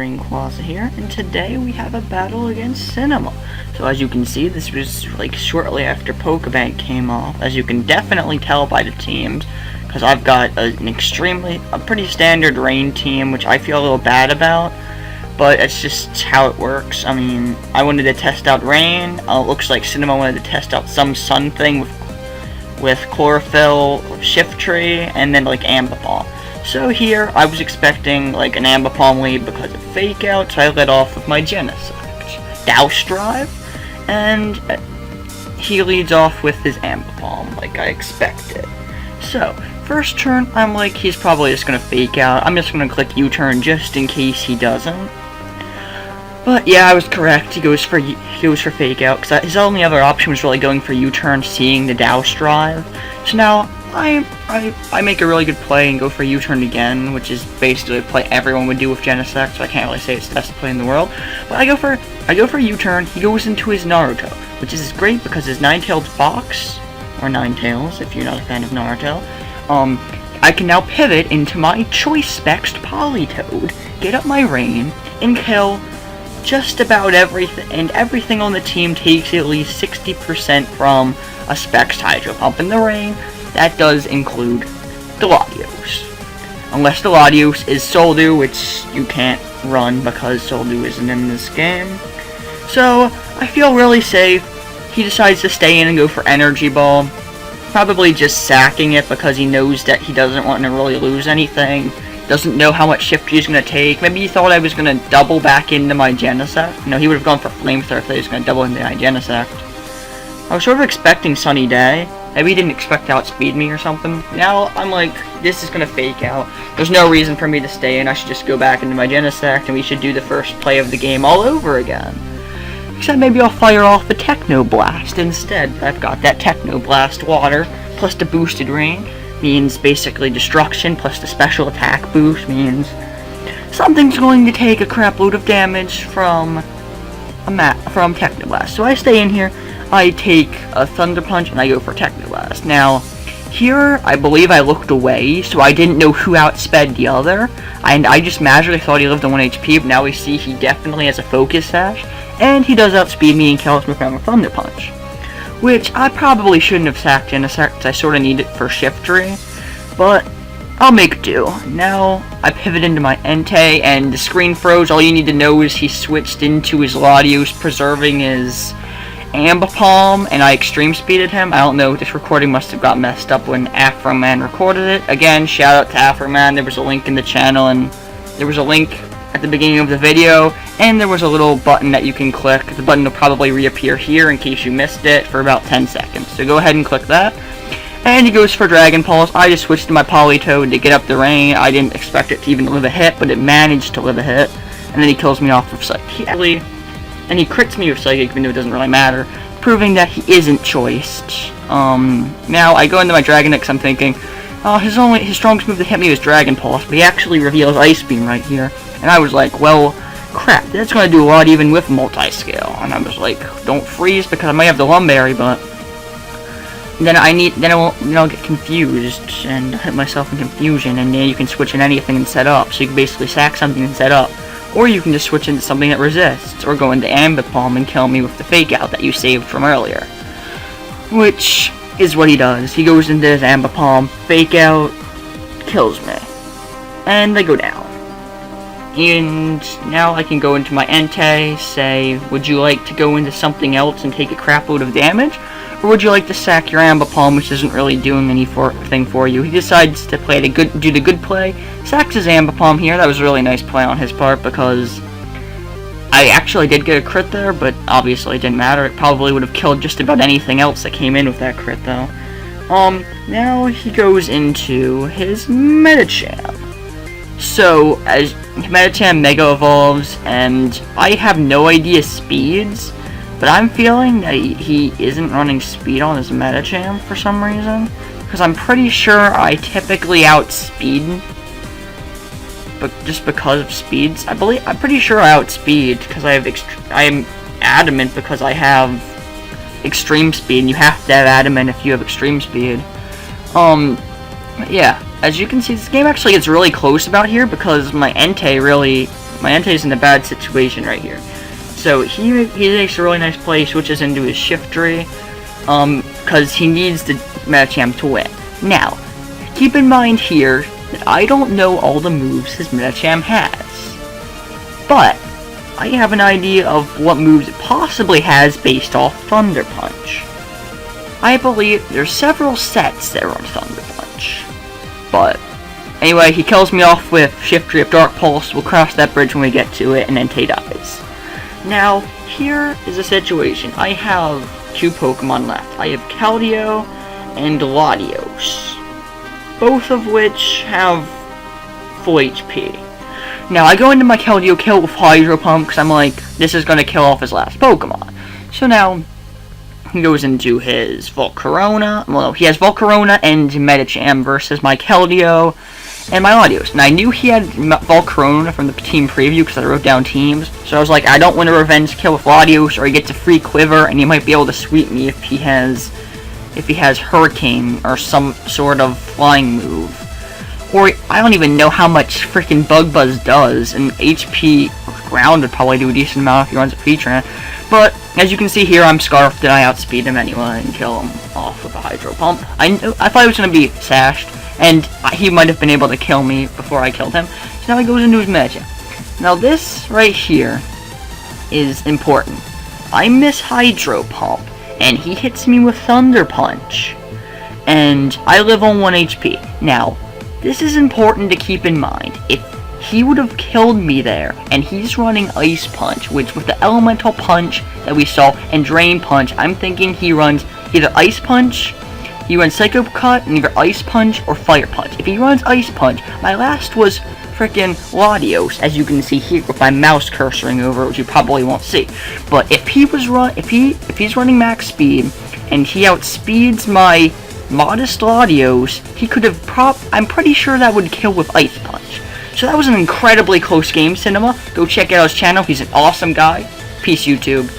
Quaza here, and today we have a battle against Cinema. So as you can see, this was like shortly after Pokebank came off, as you can definitely tell by the teams, because I've got a pretty standard rain team, which I feel a little bad about, but it's just how it works. I mean, I wanted to test out rain, it looks like Cinema wanted to test out some sun thing with chlorophyll, shift tree, and then like Ambipom. So here, I was expecting like an Ambipom lead because of Fake Out, so I led off with my Genesect. Douse Drive, and he leads off with his Ambipom, like I expected. So, first turn, I'm like, he's probably just gonna Fake Out. I'm just gonna click U-turn just in case he doesn't. But yeah, I was correct. He goes for Fake Out, because his only other option was really going for U-turn, seeing the Douse Drive. So now, I make a really good play and go for U-turn again, which is basically a play everyone would do with Genesect, so I can't really say it's the best play in the world. But I go for U-turn, he goes into his Naruto, which is great because his Ninetales box, or Ninetales if you're not a fan of Naruto, I can now pivot into my Choice Specs Politoed, get up my rain, and kill just about everything, and everything on the team takes at least 60% from a Specs Hydro Pump in the rain. That does include the Latios. Unless the Latios is Soldew, which you can't run because Soldew isn't in this game. So, I feel really safe. He decides to stay in and go for Energy Ball. Probably just sacking it because he knows that he doesn't want to really lose anything. Doesn't know how much shift he's going to take. Maybe he thought I was going to double back into my Genesect. No, he would have gone for Flamethrower if he was going to double into my Genesect. I was sort of expecting Sunny Day. Maybe he didn't expect to outspeed me or something. Now, I'm like, this is gonna Fake Out. There's no reason for me to stay in. I should just go back into my Genesect, and we should do the first play of the game all over again. Except maybe I'll fire off the Techno Blast instead. I've got that Techno Blast water, plus the boosted rain, means basically destruction, plus the special attack boost means something's going to take a crap load of damage from Techno Blast. So I stay in here. I take a Thunder Punch, and I go for Techno Blast. Now, here, I believe I looked away, so I didn't know who outsped the other, and I just magically thought he lived on 1 HP, but now we see he definitely has a Focus Sash, and he does outspeed me and kills me from a Thunder Punch. Which, I probably shouldn't have sacked Genesect, because I sort of need it for Shiftry, but I'll make do. Now, I pivot into my Entei, and the screen froze. All you need to know is he switched into his Latios, preserving his Ambipom, and I extreme speeded him. I don't know, this recording must have got messed up when Afroman recorded it. Again, shout out to Afroman. There was a link in the channel, and there was a link at the beginning of the video, and there was a little button that you can click. The button will probably reappear here in case you missed it for about 10 seconds. So go ahead and click that. And he goes for Dragon Pulse. I just switched to my Politoed to get up the rain. I didn't expect it to even live a hit, but it managed to live a hit. And then he kills me off with Psychic. And he crits me with Psychic, even though it doesn't really matter, proving that he isn't choiced. Now I go into my Dragonite because I'm thinking, his strongest move to hit me was Dragon Pulse, but he actually reveals Ice Beam right here. And I was like, well, crap, that's going to do a lot even with Multi-Scale. And I was like, don't freeze because I might have the Lumberry, but then I'll get confused and hit myself in confusion, and then you can switch in anything and set up. So you can basically sack something and set up. Or you can just switch into something that resists, or go into Ambipom and kill me with the Fake Out that you saved from earlier. Which is what he does. He goes into his Ambipom, Fake Out, kills me. And they go down. And now I can go into my Entei, say, would you like to go into something else and take a crap load of damage? Or would you like to sack your Ambipom, which isn't really doing anything for you? He decides to do the good play, sacks his Ambipom here. That was a really nice play on his part because I actually did get a crit there, but obviously it didn't matter. It probably would have killed just about anything else that came in with that crit though. Now he goes into his Medicham. So, as Medicham Mega Evolves, and I have no idea speeds, but I'm feeling that he isn't running speed on his Medicham for some reason, because I'm pretty sure I typically outspeed, but just because of speeds. I'm pretty sure I outspeed because I am adamant because I have extreme speed, and you have to have adamant if you have extreme speed. Yeah, as you can see, this game actually gets really close about here because my Entei really my Entei's in a bad situation right here. So he makes a really nice play, switches into his Shiftry, because he needs the Medicham to win. Now, keep in mind here that I don't know all the moves his Medicham has, but I have an idea of what moves it possibly has based off Thunder Punch. I believe there's several sets that run Thunder Punch, but anyway, he kills me off with Shiftry of Dark Pulse. We'll cross that bridge when we get to it, and Entei dies. Now, here is a situation. I have 2 Pokemon left. I have Keldeo and Latios, both of which have full HP. Now, I go into my Keldeo kill with Hydro Pump, because I'm like, this is going to kill off his last Pokemon. So now, he goes into his Volcarona. Well, he has Volcarona and Medicham versus my Keldeo and my Latios. And I knew he had Volcarona from the team preview because I wrote down teams. So I was like, I don't want a revenge kill with Latios, or he gets a free Quiver, and he might be able to sweep me if he has Hurricane or some sort of flying move. Or I don't even know how much freaking Bug Buzz does, and HP Ground would probably do a decent amount if he runs a Featran. But as you can see here, I'm Scarfed and I outspeed him anyway and kill him off with a Hydro Pump. I thought he was going to be Sashed, and he might have been able to kill me before I killed him. So now he goes into his Medicham. Now this right here is important. I miss Hydro Pump, and he hits me with Thunder Punch, and I live on 1 HP. Now, this is important to keep in mind. If he would have killed me there, and he's running Ice Punch, which with the Elemental Punch that we saw, and Drain Punch, I'm thinking he runs either Ice Punch, he runs Psycho Cut, and either Ice Punch or Fire Punch. If he runs Ice Punch, my last was frickin' Latios, as you can see here with my mouse cursoring over, which you probably won't see. But if he's running max speed, and he outspeeds my modest Latios, he could have I'm pretty sure that would kill with Ice Punch. So that was an incredibly close game, Cinema. Go check out his channel. He's an awesome guy. Peace, YouTube.